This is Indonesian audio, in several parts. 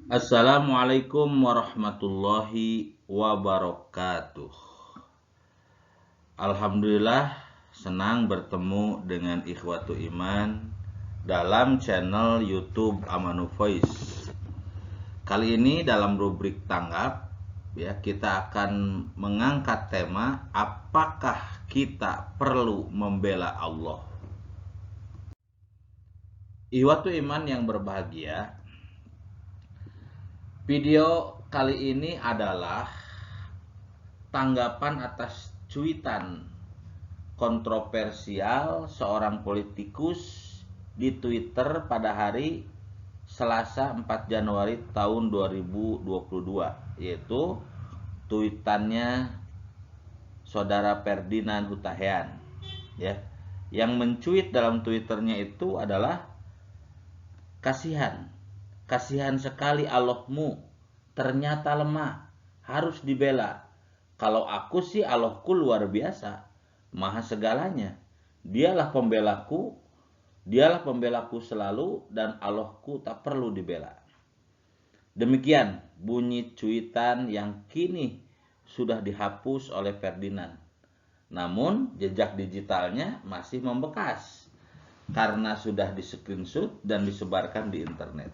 Assalamualaikum warahmatullahi wabarakatuh. Alhamdulillah senang bertemu dengan ikhwatu iman dalam channel YouTube Amanu Voice. Kali ini dalam rubrik tanggap ya kita akan mengangkat tema apakah kita perlu membela Allah. Ikhwatu iman yang berbahagia, video kali ini adalah tanggapan atas cuitan kontroversial seorang politikus di Twitter pada hari Selasa 4 Januari tahun 2022, yaitu tweetannya saudara Ferdinand Hutahian ya. Yang mencuit dalam Twitternya itu adalah kasihan sekali Allahmu, ternyata lemah, harus dibela. Kalau aku sih Allahku luar biasa, maha segalanya. Dialah pembelaku selalu dan Allahku tak perlu dibela. Demikian bunyi cuitan yang kini sudah dihapus oleh Ferdinand. Namun jejak digitalnya masih membekas karena sudah di-screenshot dan disebarkan di internet.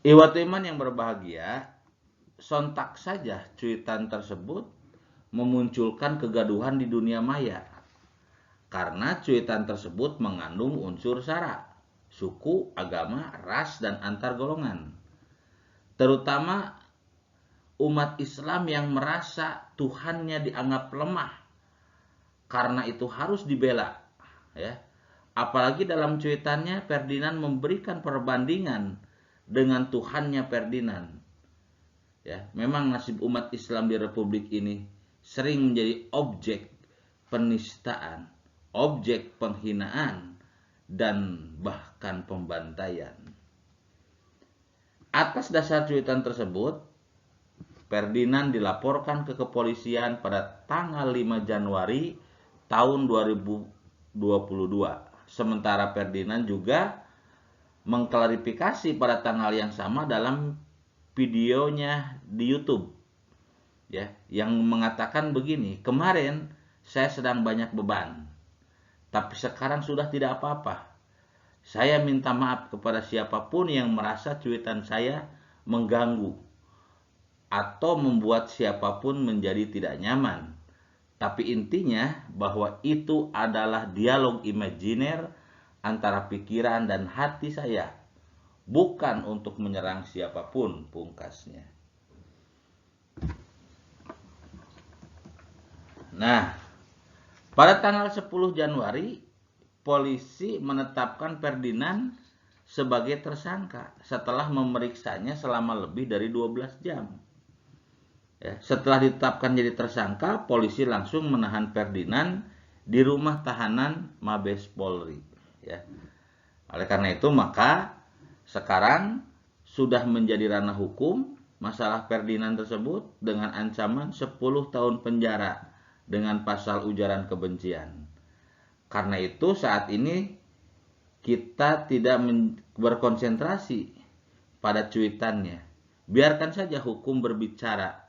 Ikhwatu iman yang berbahagia, sontak saja cuitan tersebut memunculkan kegaduhan di dunia maya. Karena cuitan tersebut mengandung unsur sara, suku, agama, ras, dan antar golongan. Terutama umat Islam yang merasa Tuhannya dianggap lemah, karena itu harus dibela. Ya. Apalagi dalam cuitannya Ferdinand memberikan perbandingan dengan Tuhannya Ferdinand. Ya, memang nasib umat Islam di Republik ini sering menjadi objek penistaan, objek penghinaan, dan bahkan pembantaian. Atas dasar cuitan tersebut, Ferdinand dilaporkan ke kepolisian pada tanggal 5 Januari tahun 2022. Sementara Ferdinand juga mengklarifikasi pada tanggal yang sama dalam videonya di YouTube ya, yang mengatakan begini, kemarin saya sedang banyak beban, tapi sekarang sudah tidak apa-apa. Saya minta maaf kepada siapapun yang merasa cuitan saya mengganggu atau membuat siapapun menjadi tidak nyaman. Tapi intinya bahwa itu adalah dialog imajiner antara pikiran dan hati saya, bukan untuk menyerang siapapun, pungkasnya. Nah, pada tanggal 10 Januari, polisi menetapkan Ferdinand sebagai tersangka setelah memeriksanya selama lebih dari 12 jam. Ya, setelah ditetapkan jadi tersangka, polisi langsung menahan Ferdinand di rumah tahanan Mabes Polri. Ya. Oleh karena itu, maka sekarang sudah menjadi ranah hukum masalah Ferdinand tersebut dengan ancaman 10 tahun penjara dengan pasal ujaran kebencian. Karena itu saat ini kita tidak berkonsentrasi pada cuitannya. Biarkan saja hukum berbicara.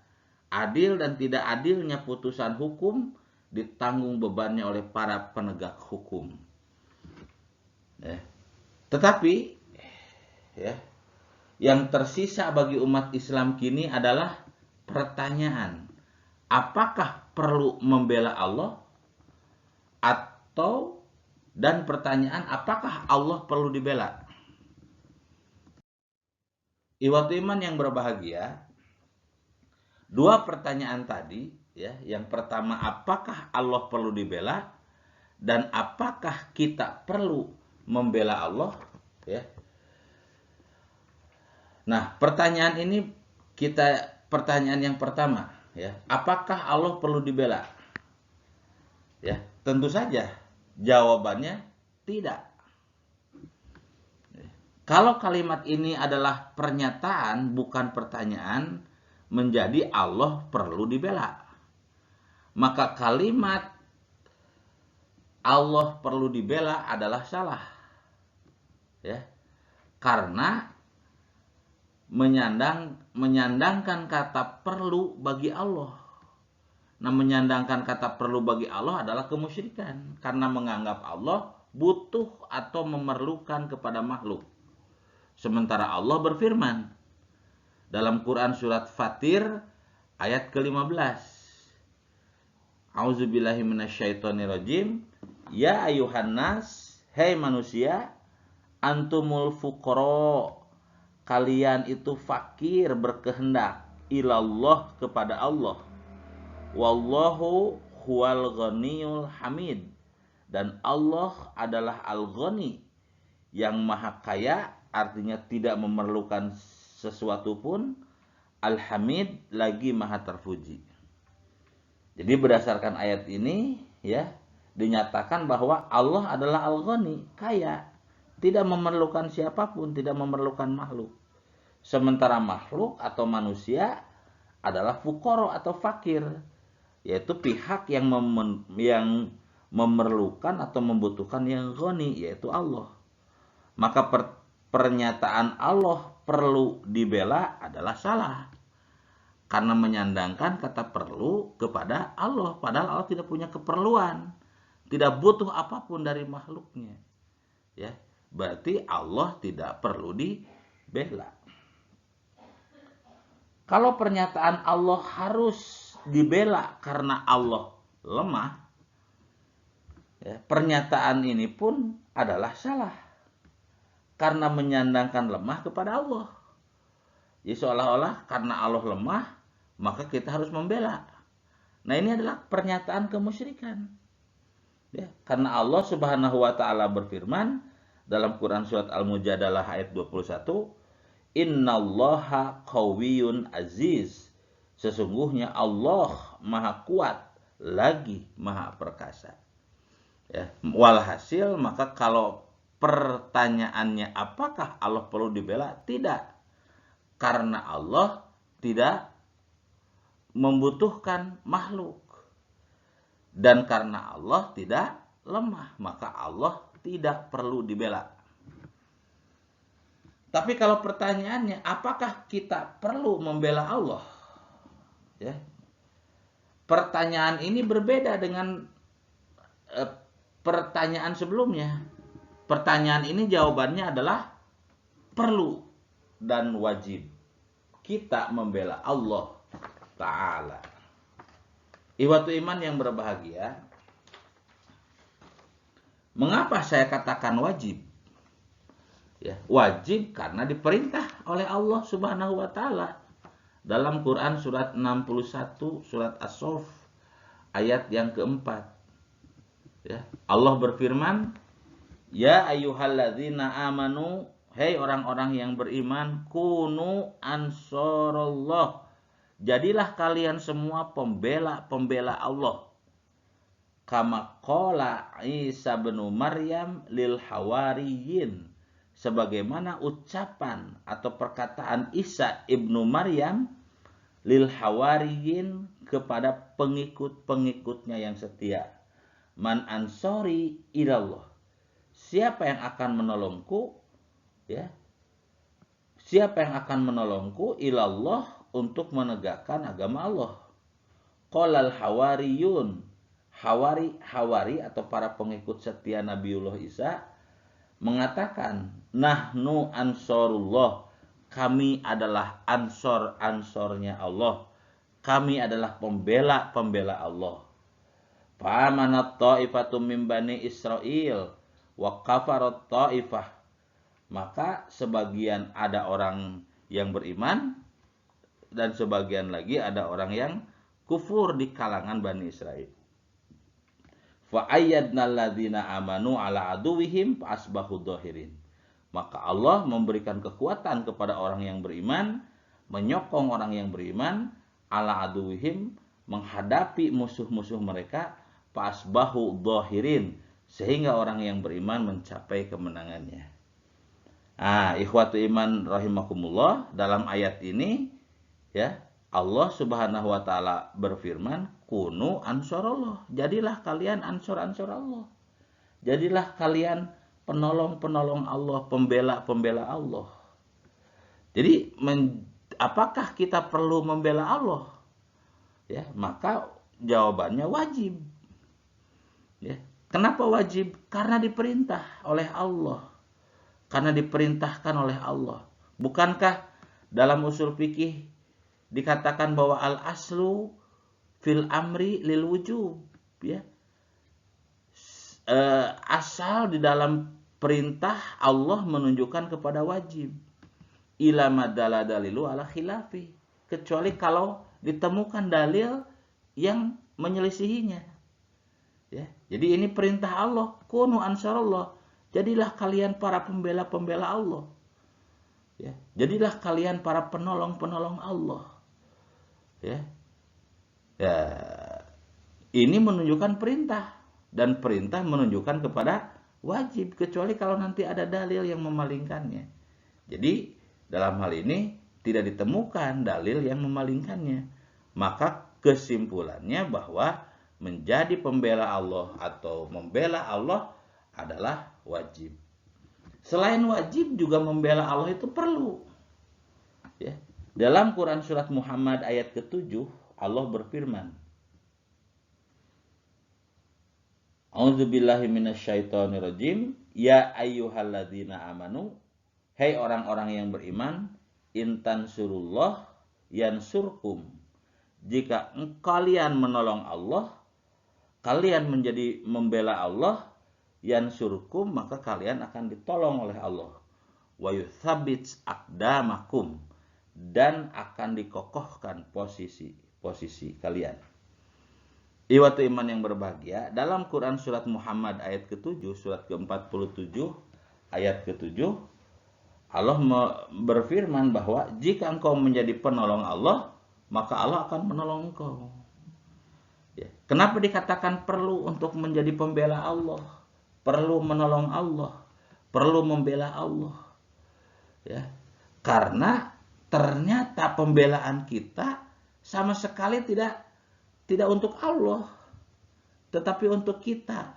Adil dan tidak adilnya putusan hukum ditanggung bebannya oleh para penegak hukum. Ya. Tetapi ya, yang tersisa bagi umat Islam kini adalah pertanyaan, apakah perlu membela Allah? Dan pertanyaan, apakah Allah perlu dibela? Ikhwatu iman yang berbahagia, dua pertanyaan tadi ya, yang pertama apakah Allah perlu dibela dan apakah kita perlu membela Allah ya. Nah, pertanyaan yang pertama ya, apakah Allah perlu dibela? Ya, tentu saja jawabannya tidak. Kalau kalimat ini adalah pernyataan bukan pertanyaan, menjadi Allah perlu dibela. Maka kalimat Allah perlu dibela adalah salah. Ya. karena menyandangkan kata perlu bagi Allah. Nah, menyandangkan kata perlu bagi Allah adalah kemusyrikan karena menganggap Allah butuh atau memerlukan kepada makhluk. Sementara Allah berfirman dalam Quran surat Fatir ayat ke-15. A'udzubillahi minasyaitonirrajim. Ya ayuhan nas, hei manusia, antumul fuqara, kalian itu fakir berkehendak, ilallah kepada Allah. Wallahu huwal ghaniyul hamid, dan Allah adalah al-ghani, yang maha kaya, artinya tidak memerlukan sesuatu pun, al-hamid, lagi maha terpuji. Jadi berdasarkan ayat ini ya dinyatakan bahwa Allah adalah al-ghani, kaya, tidak memerlukan siapapun, tidak memerlukan makhluk. Sementara makhluk atau manusia adalah fuqara atau fakir, yaitu pihak yang memerlukan atau membutuhkan yang ghani, yaitu Allah. Maka pernyataan Allah perlu dibela adalah salah, karena menyandangkan kata perlu kepada Allah, padahal Allah tidak punya keperluan, tidak butuh apapun dari makhluknya. Ya, berarti Allah tidak perlu dibela. Kalau pernyataan Allah harus dibela karena Allah lemah, ya, pernyataan ini pun adalah salah, karena menyandangkan lemah kepada Allah. Jadi seolah-olah karena Allah lemah, maka kita harus membela. Nah, ini adalah pernyataan kemusyrikan. Ya, karena Allah Subhanahu wa taala berfirman dalam Quran surat Al-Mujadalah ayat 21, Innallaha qawiyyun aziz. Sesungguhnya Allah maha kuat lagi maha perkasa. Ya, walhasil maka kalau pertanyaannya apakah Allah perlu dibela? Tidak. Karena Allah tidak membutuhkan makhluk. Dan karena Allah tidak lemah, maka Allah tidak perlu dibela. Tapi kalau pertanyaannya, apakah kita perlu membela Allah? Ya. Pertanyaan ini berbeda dengan pertanyaan sebelumnya. Pertanyaan ini jawabannya adalah perlu dan wajib kita membela Allah Ta'ala. Ikhwatu iman yang berbahagia, mengapa saya katakan wajib? Ya, wajib karena diperintah oleh Allah Subhanahu wa taala dalam Quran surat 61 surat As-Saff ayat yang keempat. Ya, Allah berfirman, ya ayyuhalladzina amanu, hei orang-orang yang beriman, kunu ansarallah, jadilah kalian semua pembela Allah. Kama qala Isa bin Maryam lil hawariyin, sebagaimana ucapan atau perkataan Isa ibnu Maryam lil hawariyin kepada pengikut-pengikutnya yang setia. Man ansori ilallah, siapa yang akan menolongku, ya, siapa yang akan menolongku ilallah, untuk menegakkan agama Allah. Qolal hawariyun, hawari atau para pengikut setia Nabiullah Isa mengatakan, nahnu ansorullah, kami adalah ansor-ansornya Allah, kami adalah pembela Allah. Fa'amanat ta'ifatum min bani Israel wa kafarat ta'ifah, maka sebagian ada orang yang beriman dan sebagian lagi ada orang yang kufur di kalangan Bani Israel. Fa ayyadna alladzina amanu ala aduwihim fa asbahu dhahirin. Maka Allah memberikan kekuatan kepada orang yang beriman, menyokong orang yang beriman ala aduwihim, menghadapi musuh-musuh mereka, fa asbahu dhahirin, sehingga orang yang beriman mencapai kemenangannya. Ikhwatu iman rahimakumullah, dalam ayat ini ya, Allah Subhanahu wa taala berfirman, kunu ansarallah, jadilah kalian ansor-ansor Allah. Jadilah kalian penolong-penolong Allah, pembela-pembela Allah. Jadi apakah kita perlu membela Allah? Ya, maka jawabannya wajib. Ya. Kenapa wajib? Karena diperintah oleh Allah. Karena diperintahkan oleh Allah. Bukankah dalam usul fikih dikatakan bahwa al-aslu fil amri lil wujub, ya. Asal di dalam perintah Allah menunjukkan kepada wajib. Ila madalla dalilu ala khilafi, kecuali kalau ditemukan dalil yang menyelisihinya. Ya, jadi ini perintah Allah, kunu ansarallah. Jadilah kalian para pembela-pembela Allah. Ya, jadilah kalian para penolong-penolong Allah. Ya. Ya, ini menunjukkan perintah, dan perintah menunjukkan kepada wajib, kecuali kalau nanti ada dalil yang memalingkannya. Jadi dalam hal ini tidak ditemukan dalil yang memalingkannya. Maka kesimpulannya bahwa menjadi pembela Allah atau membela Allah adalah wajib. Selain wajib, juga membela Allah itu perlu. Ya. Dalam Quran surat Muhammad ayat ke-7, Allah berfirman, A'udzubillahi minasyaitonirrajim, ya ayyuhalladzina amanu, hai orang-orang yang beriman, intan surullah yansurkum, jika kalian menolong Allah, kalian menjadi membela Allah, yansurkum, maka kalian akan ditolong oleh Allah. Wa yuthabbits aqdamakum, dan akan dikokohkan posisi kalian. Iwatu iman yang berbahagia, dalam Quran surat Muhammad ayat ke-7, surat ke-47 ayat ke-7, Allah berfirman bahwa jika engkau menjadi penolong Allah, maka Allah akan menolong engkau. Ya. Kenapa dikatakan perlu untuk menjadi pembela Allah? Perlu menolong Allah, perlu membela Allah. Ya. Karena ternyata pembelaan kita sama sekali tidak untuk Allah, tetapi untuk kita.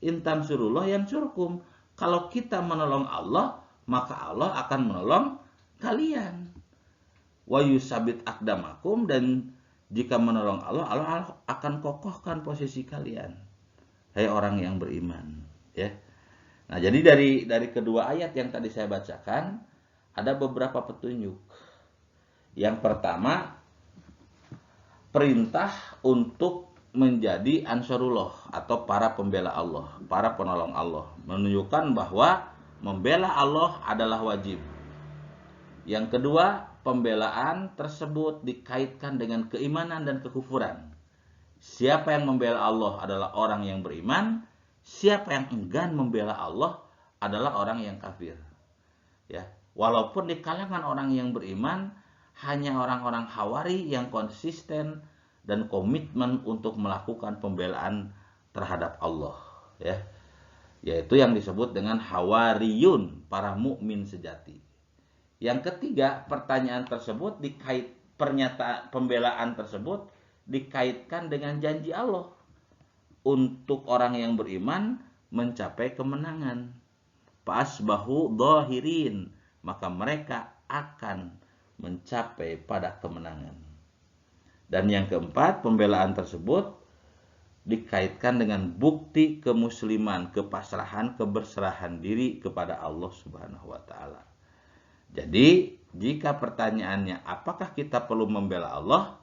Intan surullah yansurkum. Kalau kita menolong Allah, maka Allah akan menolong kalian. Wa yusabit aqdamakum, dan jika menolong Allah, Allah akan kokohkan posisi kalian. Hai orang yang beriman, ya. Nah, jadi dari kedua ayat yang tadi saya bacakan ada beberapa petunjuk. Yang pertama, perintah untuk menjadi ansarullah atau para pembela Allah, para penolong Allah, menunjukkan bahwa membela Allah adalah wajib. Yang kedua, pembelaan tersebut dikaitkan dengan keimanan dan kekufuran. Siapa yang membela Allah adalah orang yang beriman, siapa yang enggan membela Allah adalah orang yang kafir. Ya, walaupun di kalangan orang yang beriman hanya orang-orang Hawari yang konsisten dan komitmen untuk melakukan pembelaan terhadap Allah, ya. Yaitu yang disebut dengan Hawariyun, para mukmin sejati. Yang ketiga, pernyataan pembelaan tersebut dikaitkan dengan janji Allah untuk orang yang beriman mencapai kemenangan. Fasbahu dhahirin, maka mereka akan mencapai pada kemenangan. Dan yang keempat, pembelaan tersebut dikaitkan dengan bukti kemusliman, kepasrahan, keberserahan diri kepada Allah Subhanahu wa taala. Jadi, jika pertanyaannya apakah kita perlu membela Allah,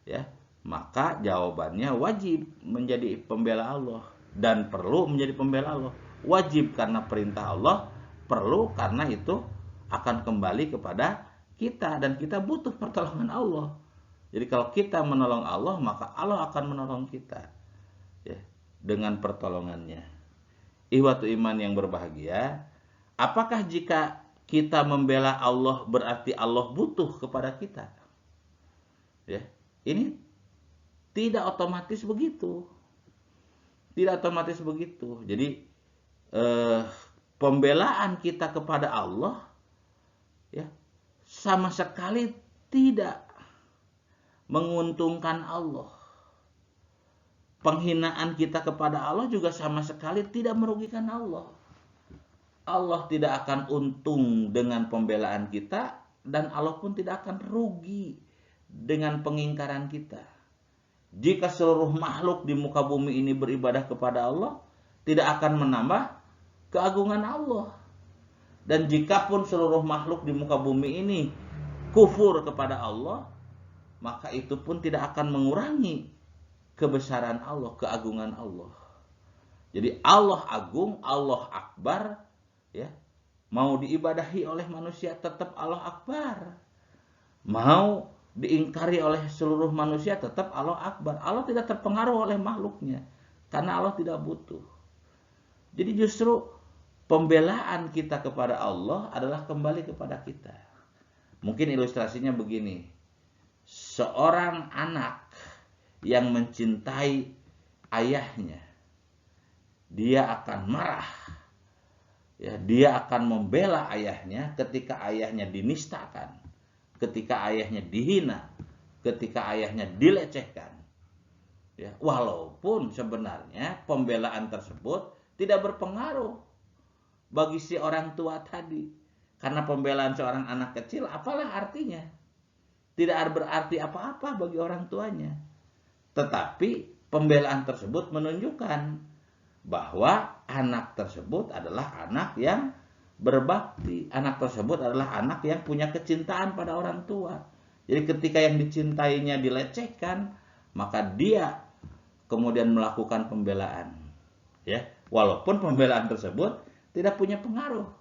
ya, maka jawabannya wajib menjadi pembela Allah dan perlu menjadi pembela Allah. Wajib karena perintah Allah, perlu karena itu akan kembali kepada kita dan kita butuh pertolongan Allah. Jadi kalau kita menolong Allah, maka Allah akan menolong kita, ya, dengan pertolongannya. Ihwatu iman yang berbahagia, apakah jika kita membela Allah berarti Allah butuh kepada kita? Ya, ini tidak otomatis begitu. Tidak otomatis begitu. Jadi pembelaan kita kepada Allah, ya, sama sekali tidak menguntungkan Allah. Penghinaan kita kepada Allah juga sama sekali tidak merugikan Allah. Allah tidak akan untung dengan pembelaan kita, dan Allah pun tidak akan rugi dengan pengingkaran kita. Jika seluruh makhluk di muka bumi ini beribadah kepada Allah, tidak akan menambah keagungan Allah. Dan jikapun seluruh makhluk di muka bumi ini kufur kepada Allah, maka itu pun tidak akan mengurangi kebesaran Allah, keagungan Allah. Jadi Allah agung, Allah akbar, ya. Mau diibadahi oleh manusia tetap Allah akbar. Mau diingkari oleh seluruh manusia tetap Allah akbar. Allah tidak terpengaruh oleh makhluknya karena Allah tidak butuh. Jadi justru pembelaan kita kepada Allah adalah kembali kepada kita. Mungkin ilustrasinya begini. Seorang anak yang mencintai ayahnya, dia akan marah. Ya, dia akan membela ayahnya ketika ayahnya dinistakan, ketika ayahnya dihina, ketika ayahnya dilecehkan. Ya, walaupun sebenarnya pembelaan tersebut tidak berpengaruh bagi si orang tua tadi. Karena pembelaan seorang anak kecil apalah artinya? Tidak berarti apa-apa bagi orang tuanya. Tetapi pembelaan tersebut menunjukkan bahwa anak tersebut adalah anak yang berbakti. Anak tersebut adalah anak yang punya kecintaan pada orang tua. Jadi ketika yang dicintainya dilecehkan, maka dia kemudian melakukan pembelaan. Ya, walaupun pembelaan tersebut tidak punya pengaruh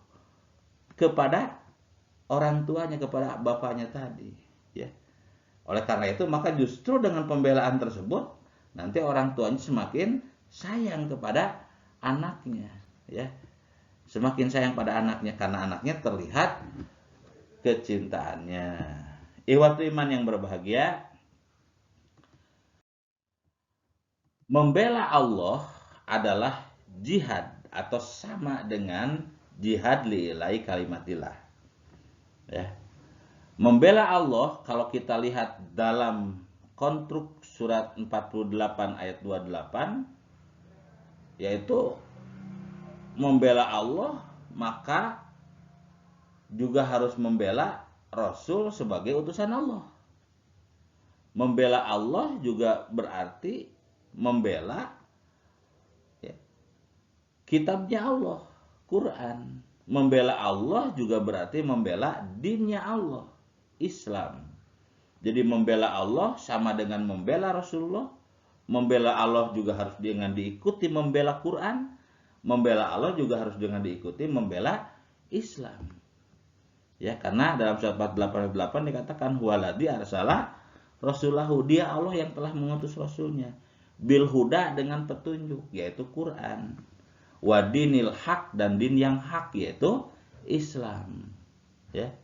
kepada orang tuanya, kepada bapaknya tadi. Ya. Oleh karena itu, maka justru dengan pembelaan tersebut, nanti orang tuanya semakin sayang kepada anaknya, ya, semakin sayang pada anaknya karena anaknya terlihat kecintaannya. Ikhwatu iman yang berbahagia, membela Allah adalah jihad atau sama dengan jihad lillahi kalimatillah. Ya. Membela Allah kalau kita lihat dalam konstruk surat 48 ayat 28, yaitu membela Allah maka juga harus membela Rasul sebagai utusan Allah. Membela Allah juga berarti membela, ya, kitabnya Allah, Quran. Membela Allah juga berarti membela dinnya Allah, Islam. Jadi membela Allah sama dengan membela Rasulullah. Membela Allah juga harus dengan diikuti membela Quran. Membela Allah juga harus dengan diikuti membela Islam. Ya, karena dalam surat 48 dikatakan huwaladzi arsala rasulahu, dia Allah yang telah mengutus rasulnya, bil huda dengan petunjuk yaitu Quran, wa dinil haq dan din yang hak yaitu Islam. Ya.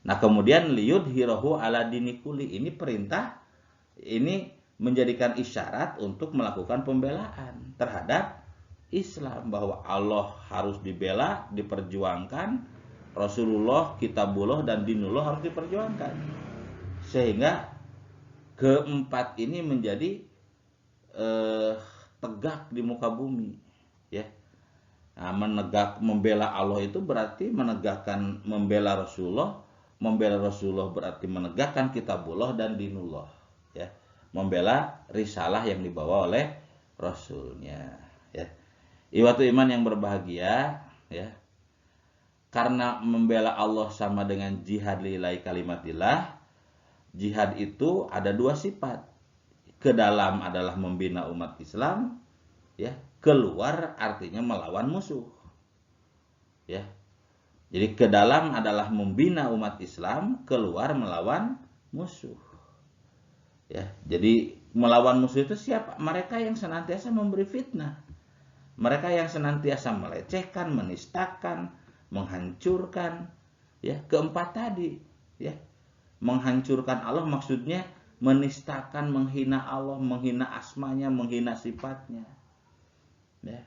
Nah, kemudian liyudhirahu ala dini kulli, ini perintah, ini menjadikan isyarat untuk melakukan pembelaan terhadap Islam, bahwa Allah harus dibela, diperjuangkan, Rasulullah, kitabullah dan dinullah harus diperjuangkan, sehingga keempat ini menjadi tegak di muka bumi, ya. Nah, membela Allah itu berarti menegakkan, membela Rasulullah berarti menegakkan kitabullah dan dinullah, ya. Membela risalah yang dibawa oleh Rasulnya, ya. Ikhwatu iman yang berbahagia, ya. Karena membela Allah sama dengan jihad lillahi kalimatillah. Jihad itu ada dua sifat. Ke dalam adalah membina umat Islam, ya. Keluar artinya melawan musuh, ya. Jadi ke dalam adalah membina umat Islam, keluar melawan musuh. Ya, jadi melawan musuh itu siapa? Mereka yang senantiasa memberi fitnah. Mereka yang senantiasa melecehkan, menistakan, menghancurkan, ya, keempat tadi, ya. Menghancurkan Allah maksudnya menistakan, menghina Allah, menghina asmanya, menghina sifatnya. Ya.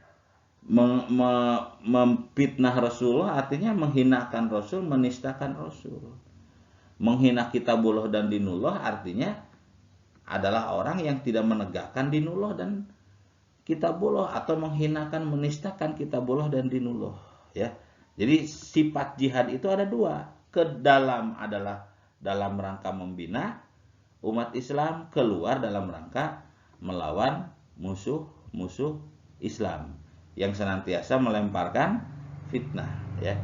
Memfitnah Rasulullah artinya menghinakan Rasul, menistakan Rasul. Menghina kitabullah dan dinullah artinya adalah orang yang tidak menegakkan dinullah dan kitabullah, atau menghinakan, menistakan kitabullah dan dinullah, ya. Jadi sifat jihad itu ada dua. Ke dalam adalah dalam rangka membina umat Islam, keluar dalam rangka melawan musuh-musuh Islam yang senantiasa melemparkan fitnah, ya.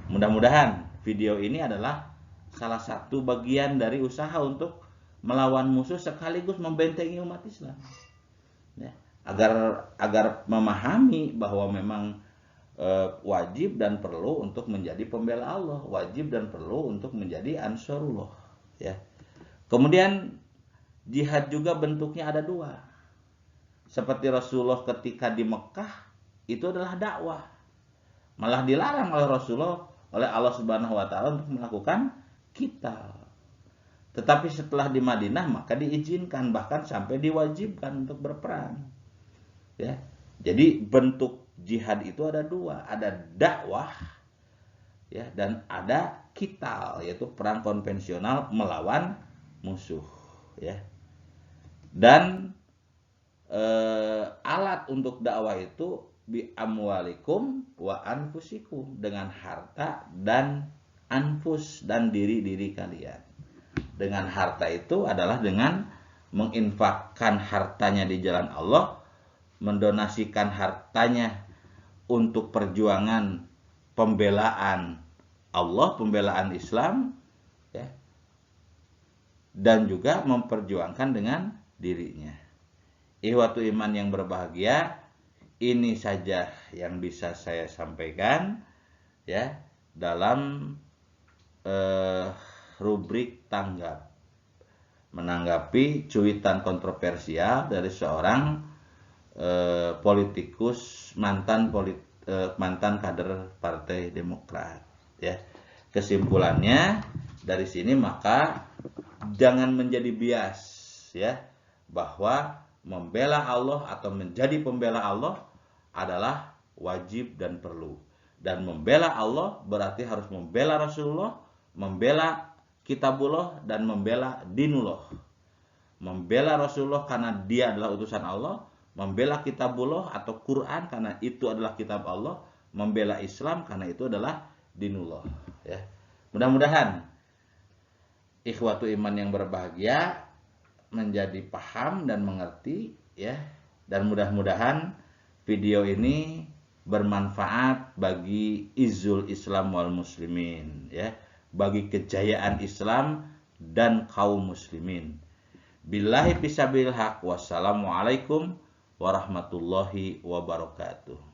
Mudah-mudahan video ini adalah salah satu bagian dari usaha untuk melawan musuh sekaligus membentengi umat Islam, ya. Agar memahami bahwa memang wajib dan perlu untuk menjadi pembela Allah, wajib dan perlu untuk menjadi ansarullah, ya. Kemudian jihad juga bentuknya ada dua. Seperti Rasulullah ketika di Mekah itu adalah dakwah. Malah dilarang oleh Rasulullah oleh Allah Subhanahu wa taala untuk melakukan qital. Tetapi setelah di Madinah maka diizinkan, bahkan sampai diwajibkan untuk berperang. Ya. Jadi bentuk jihad itu ada dua, ada dakwah, ya, dan ada qital, yaitu perang konvensional melawan musuh, ya. Dan alat untuk dakwah itu bi amwalikum wa anfusikum, dengan harta dan anfus dan diri-diri kalian. Dengan harta itu adalah dengan menginfakkan hartanya di jalan Allah, mendonasikan hartanya untuk perjuangan pembelaan Allah, pembelaan Islam, ya, dan juga memperjuangkan dengan dirinya. Ikhwatu iman yang berbahagia, ini saja yang bisa saya sampaikan, ya, dalam rubrik tanggap menanggapi cuitan kontroversial dari seorang politikus mantan kader Partai Demokrat, ya. Kesimpulannya dari sini maka jangan menjadi bias, ya, bahwa membela Allah atau menjadi pembela Allah adalah wajib dan perlu. Dan membela Allah berarti harus membela Rasulullah, membela kitabullah, dan membela dinullah. Membela Rasulullah karena dia adalah utusan Allah, membela kitabullah atau Quran karena itu adalah kitab Allah, membela Islam karena itu adalah dinullah, ya. Mudah-mudahan ikhwatu iman yang berbahagia menjadi paham dan mengerti, ya, dan mudah-mudahan video ini bermanfaat bagi izzul Islam wal muslimin, ya, bagi kejayaan Islam dan kaum muslimin. Billahi fisabilil haq. Wassalamualaikum warahmatullahi wabarakatuh.